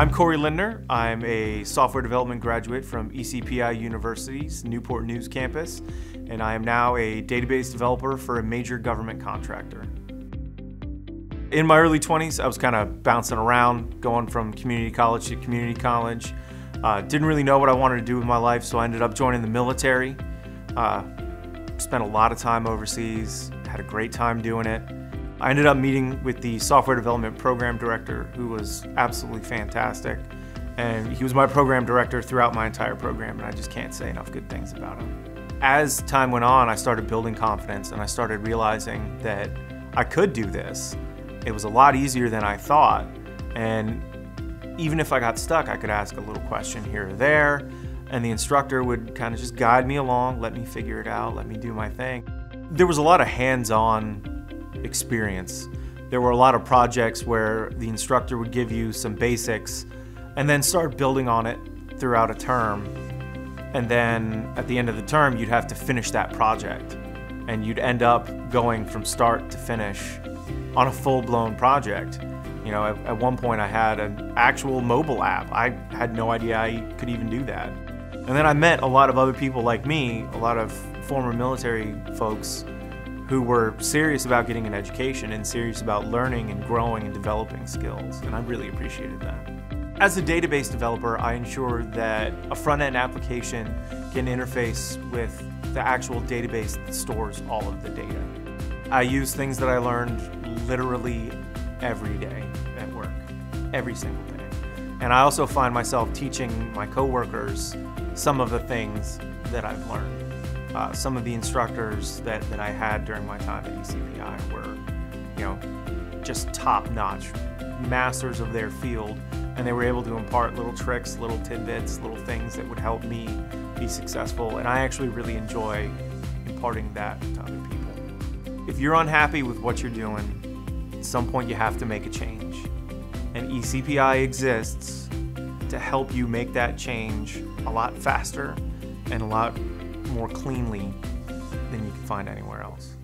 I'm Cory Lindner. I'm a software development graduate from ecpi University's Newport News campus, and I am now a database developer for a major government contractor. In my early 20s, I was kind of bouncing around, going from community college to community college. Didn't really know what I wanted to do with my life, so I ended up joining the military. Spent a lot of time overseas, had a great time doing it. I ended up meeting with the software development program director, who was absolutely fantastic. And he was my program director throughout my entire program, and I just can't say enough good things about him. As time went on, I started building confidence, and I started realizing that I could do this. It was a lot easier than I thought, and even if I got stuck, I could ask a little question here or there, and the instructor would kind of just guide me along, let me figure it out, let me do my thing. There was a lot of hands-on experience. There were a lot of projects where the instructor would give you some basics and then start building on it throughout a term. And then at the end of the term, you'd have to finish that project. And you'd end up going from start to finish on a full-blown project. You know, at one point I had an actual mobile app. I had no idea I could even do that. And then I met a lot of other people like me, a lot of former military folks who were serious about getting an education and serious about learning and growing and developing skills, and I really appreciated that. As a database developer, I ensure that a front-end application can interface with the actual database that stores all of the data. I use things that I learned literally every day at work, every single day. And I also find myself teaching my coworkers some of the things that I've learned. Some of the instructors that I had during my time at ecpi were, you know, just top-notch, masters of their field, and they were able to impart little tricks, little tidbits, little things that would help me be successful, and I actually really enjoy imparting that to other people. If you're unhappy with what you're doing, at some point you have to make a change, and ecpi exists to help you make that change a lot faster and a lot more cleanly than you can find anywhere else.